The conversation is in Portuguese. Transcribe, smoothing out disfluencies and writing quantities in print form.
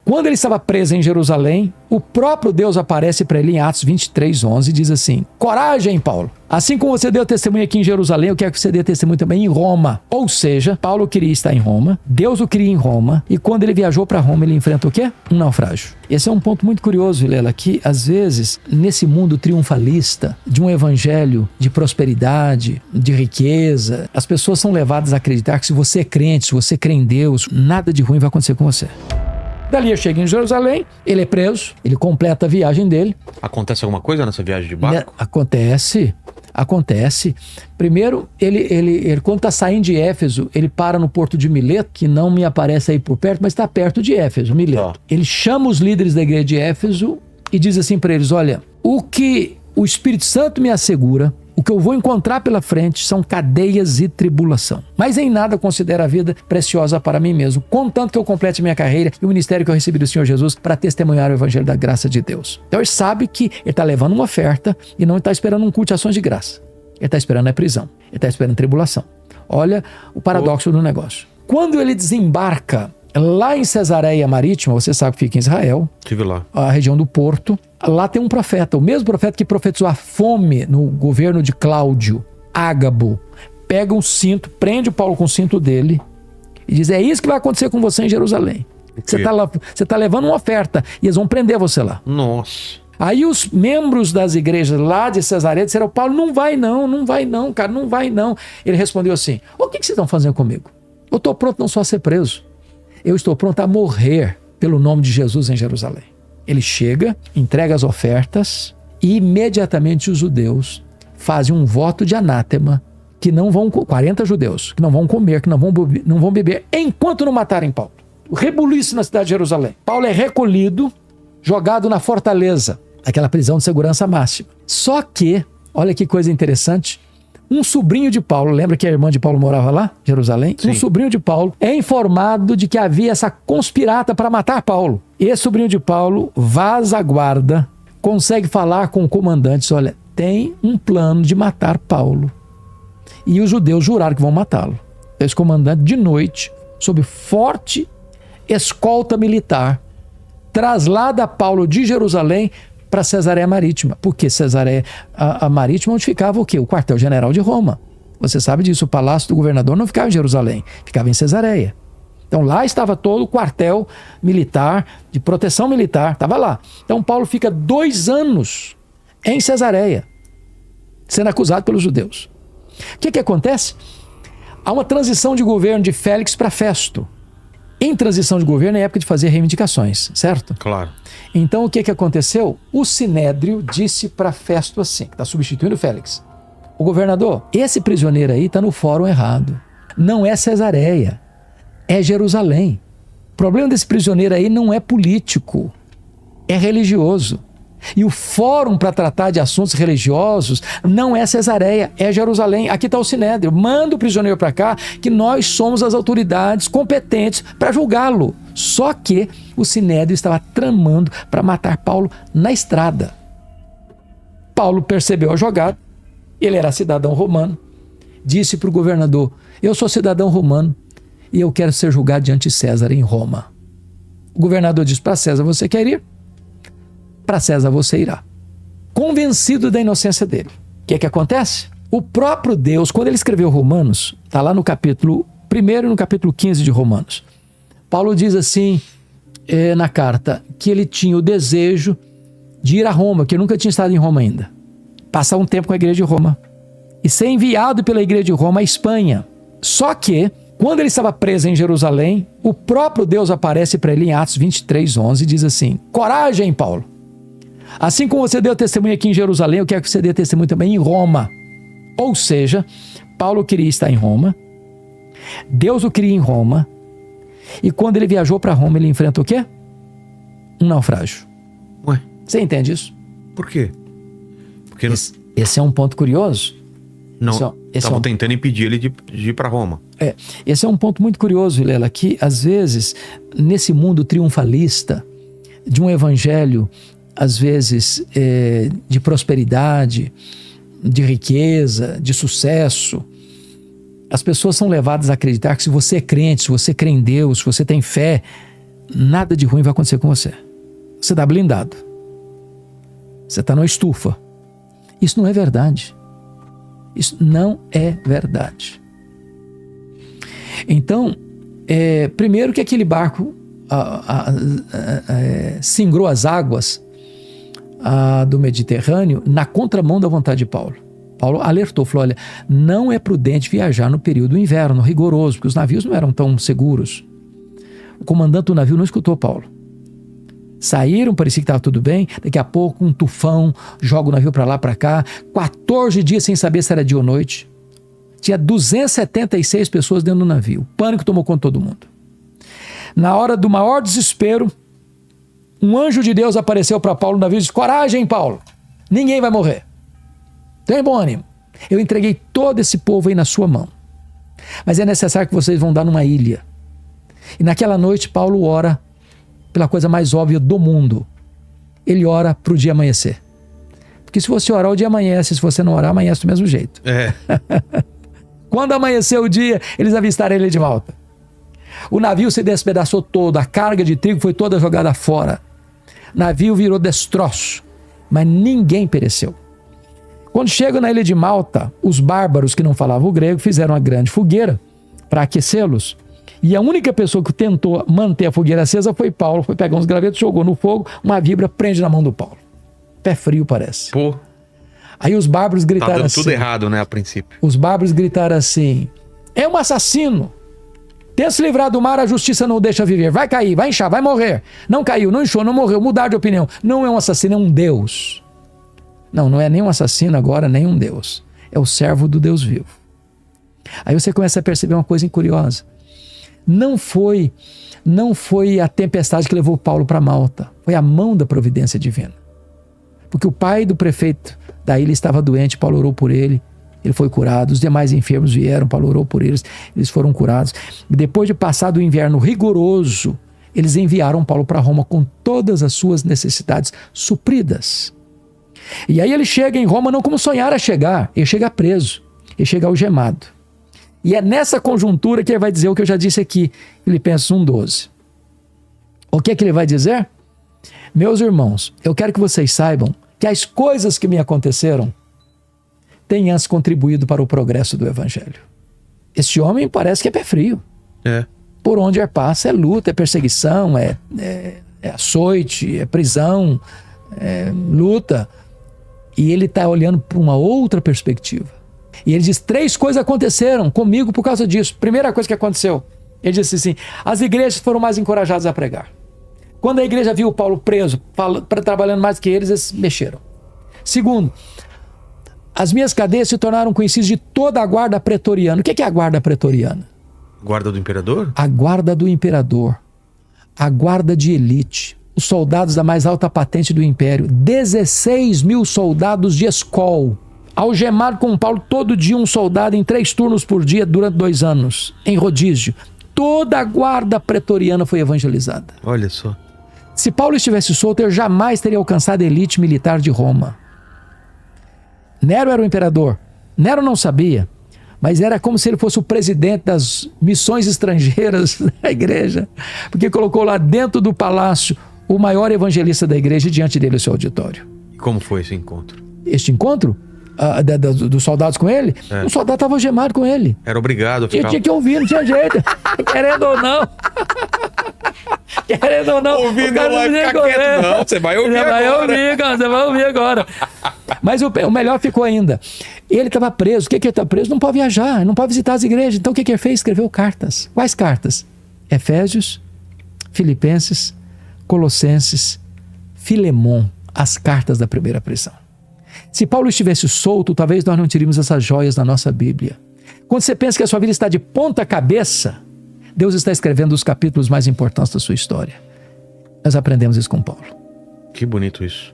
Quando ele estava preso em Jerusalém, o próprio Deus aparece para ele em Atos 23:11 e diz assim: coragem, Paulo! Assim como você deu testemunho aqui em Jerusalém, eu quero que você dê testemunho também em Roma. Ou seja, Paulo queria estar em Roma, Deus o queria em Roma, e quando ele viajou para Roma, ele enfrenta o quê? Um naufrágio. Esse é um ponto muito curioso, Vilela, que às vezes, nesse mundo triunfalista, de um evangelho de prosperidade, de riqueza, as pessoas são levadas a acreditar que se você é crente, se você crê em Deus, nada de ruim vai acontecer com você. Dali ele chega em Jerusalém, ele é preso, ele completa a viagem dele. Acontece alguma coisa nessa viagem de barco? Acontece. Primeiro, ele quando está saindo de Éfeso, ele para no porto de Mileto, que não me aparece aí por perto, mas está perto de Éfeso, Mileto. Ele chama os líderes da igreja de Éfeso e diz assim para eles: olha, o que o Espírito Santo me assegura, o que eu vou encontrar pela frente são cadeias e tribulação. Mas em nada considero a vida preciosa para mim mesmo, contanto que eu complete minha carreira e o ministério que eu recebi do Senhor Jesus para testemunhar o evangelho da graça de Deus. Então ele sabe que ele está levando uma oferta e não está esperando um culto de ações de graça. Ele está esperando a prisão. Ele está esperando tribulação. Olha o paradoxo do negócio. Quando ele desembarca lá em Cesareia Marítima, você sabe que fica em Israel. Estive lá. A região do Porto. Lá tem um profeta, o mesmo profeta que profetizou a fome no governo de Cláudio, Ágabo. Pega um cinto, prende o Paulo com o cinto dele e diz: é isso que vai acontecer com você em Jerusalém. Você está levando uma oferta e eles vão prender você lá. Nossa. Aí os membros das igrejas lá de Cesareia disseram: Paulo, não vai não, cara, não vai não. Ele respondeu assim: o que vocês estão fazendo comigo? Eu estou pronto não só a ser preso, eu estou pronto a morrer pelo nome de Jesus em Jerusalém. Ele chega, entrega as ofertas e imediatamente os judeus fazem um voto de anátema que não vão, 40 judeus, que não vão comer, que não vão beber, enquanto não matarem Paulo. O rebuliço na cidade de Jerusalém. Paulo é recolhido, jogado na fortaleza, aquela prisão de segurança máxima. Só que, olha que coisa interessante, um sobrinho de Paulo, lembra que a irmã de Paulo morava lá, Jerusalém? Sim. Um sobrinho de Paulo é informado de que havia essa conspirata para matar Paulo. Esse sobrinho de Paulo vaza a guarda, consegue falar com o comandante: olha, tem um plano de matar Paulo. E os judeus juraram que vão matá-lo. Esse comandante, de noite, sob forte escolta militar, traslada Paulo de Jerusalém para Cesareia Marítima. Porque Cesareia Marítima, onde ficava o quê? O quartel-general de Roma. Você sabe disso, o palácio do governador não ficava em Jerusalém, ficava em Cesareia. Então lá estava todo o quartel militar, de proteção militar, estava lá. Então Paulo fica 2 anos em Cesareia, sendo acusado pelos judeus. O que acontece? Há uma transição de governo de Félix para Festo. Em transição de governo é época de fazer reivindicações, certo? Claro. Então o que aconteceu? O Sinédrio disse para Festo assim, que está substituindo Félix: o governador, esse prisioneiro aí está no fórum errado. Não é Cesareia, é Jerusalém. O problema desse prisioneiro aí não é político, é religioso. E o fórum para tratar de assuntos religiosos não é Cesareia, é Jerusalém. Aqui está o Sinédrio, manda o prisioneiro para cá, que nós somos as autoridades competentes para julgá-lo. Só que o Sinédrio estava tramando para matar Paulo na estrada. Paulo percebeu a jogada, ele era cidadão romano, disse para o governador: eu sou cidadão romano e eu quero ser julgado diante de César em Roma. O governador disse: para César você quer ir? Para César você irá. Convencido da inocência dele. O que acontece? O próprio Deus, quando ele escreveu Romanos, está lá no capítulo 1 e no capítulo 15 de Romanos. Paulo diz assim na carta, que ele tinha o desejo de ir a Roma, que ele nunca tinha estado em Roma ainda. Passar um tempo com a igreja de Roma. E ser enviado pela igreja de Roma à Espanha. Só que, quando ele estava preso em Jerusalém, o próprio Deus aparece para ele em Atos 23:11 e diz assim: coragem, Paulo! Assim como você deu testemunho aqui em Jerusalém, eu quero que você dê testemunho também em Roma. Ou seja, Paulo queria estar em Roma, Deus o queria em Roma, e quando ele viajou para Roma, ele enfrenta o quê? Um naufrágio. Ué? Você entende isso? Por quê? Porque esse é um ponto curioso. não estavam tentando impedir ele de ir para Roma. Esse é um ponto muito curioso, Vilela, que às vezes, nesse mundo triunfalista, de um evangelho às vezes de prosperidade, de riqueza, de sucesso, as pessoas são levadas a acreditar que se você é crente, se você crê em Deus, se você tem fé, nada de ruim vai acontecer com você. Você está blindado. Você está numa estufa. Isso não é verdade. Isso não é verdade. Então, primeiro que aquele barco singrou as águas do Mediterrâneo na contramão da vontade de Paulo. Paulo alertou, falou, olha, não é prudente viajar no período do inverno, rigoroso, porque os navios não eram tão seguros. O comandante do navio não escutou Paulo. Saíram, parecia que estava tudo bem, daqui a pouco um tufão joga o navio para lá, para cá, 14 dias sem saber se era dia ou noite. Tinha 276 pessoas dentro do navio. O pânico tomou conta de todo mundo. Na hora do maior desespero, um anjo de Deus apareceu para Paulo no navio e disse, coragem, Paulo, ninguém vai morrer. Tem bom ânimo. Eu entreguei todo esse povo aí na sua mão. Mas é necessário que vocês vão dar numa ilha. E naquela noite, Paulo ora pela coisa mais óbvia do mundo. Ele ora para o dia amanhecer. Porque se você orar, o dia amanhece. Se você não orar, amanhece do mesmo jeito. Quando amanheceu o dia, eles avistaram a ilha de Malta. O navio se despedaçou todo. A carga de trigo foi toda jogada fora. O navio virou destroço. Mas ninguém pereceu. Quando chegam na ilha de Malta, os bárbaros que não falavam o grego fizeram uma grande fogueira para aquecê-los. E a única pessoa que tentou manter a fogueira acesa foi Paulo. Foi pegar uns gravetos, jogou no fogo, uma vibra prende na mão do Paulo. Pé frio parece. Pô. Aí os bárbaros gritaram assim. Tá dando tudo errado, né, a princípio. Os bárbaros gritaram assim, é um assassino. Tenta se livrar do mar, a justiça não o deixa viver. Vai cair, vai inchar, vai morrer. Não caiu, não inchou, não morreu, mudar de opinião. Não é um assassino, é um Deus. Não é nem um assassino agora, nem um Deus. É o servo do Deus vivo. Aí você começa a perceber uma coisa curiosa. Não foi a tempestade que levou Paulo para Malta. Foi a mão da providência divina. Porque o pai do prefeito da ilha estava doente, Paulo orou por ele. Ele foi curado. Os demais enfermos vieram, Paulo orou por eles. Eles foram curados. E depois de passar do inverno rigoroso, eles enviaram Paulo para Roma com todas as suas necessidades supridas. E aí ele chega em Roma não como sonhara chegar. Ele chega preso. Ele chega algemado. E é nessa conjuntura que ele vai dizer o que eu já disse aqui, Filipenses 1:12. O que é que ele vai dizer? Meus irmãos, eu quero que vocês saibam que as coisas que me aconteceram têm antes contribuído para o progresso do Evangelho. Este homem parece que é pé frio. Por onde ele passa é luta, é perseguição, é açoite, é prisão, é luta. E ele está olhando para uma outra perspectiva. E ele diz, 3 coisas aconteceram comigo por causa disso. Primeira coisa que aconteceu, ele disse assim, as igrejas foram mais encorajadas a pregar. Quando a igreja viu Paulo preso, trabalhando mais que eles mexeram. Segundo, as minhas cadeias se tornaram conhecidas de toda a guarda pretoriana. O que é a guarda pretoriana? Guarda do imperador? A guarda do imperador. A guarda de elite. Os soldados da mais alta patente do império. 16 mil soldados de escol. Algemado com Paulo todo dia um soldado em 3 turnos por dia durante 2 anos. Em rodízio. Toda a guarda pretoriana foi evangelizada. Olha só. Se Paulo estivesse solto, ele jamais teria alcançado a elite militar de Roma. Nero era o imperador. Nero não sabia, mas era como se ele fosse o presidente das missões estrangeiras da igreja, porque colocou lá dentro do palácio o maior evangelista da igreja e diante dele o seu auditório. E como foi esse encontro? Este encontro? Dos soldados com ele? O soldado estava algemado com ele. Era obrigado a ficar... Ele tinha que ouvir, não tinha jeito. Querendo ou não. Querendo ou não. Ouvindo não vai ficar quieto, não. Você vai ouvir agora. Você vai ouvir agora. Mas o melhor ficou ainda. Ele estava preso. O que ele está preso? Não pode viajar, não pode visitar as igrejas. Então o que ele fez? Escreveu cartas. Quais cartas? Efésios, Filipenses, Colossenses, Filemon. As cartas da primeira prisão. Se Paulo estivesse solto, talvez nós não teríamos essas joias na nossa Bíblia. Quando você pensa que a sua vida está de ponta cabeça, Deus está escrevendo os capítulos mais importantes da sua história. Nós aprendemos isso com Paulo. Que bonito isso.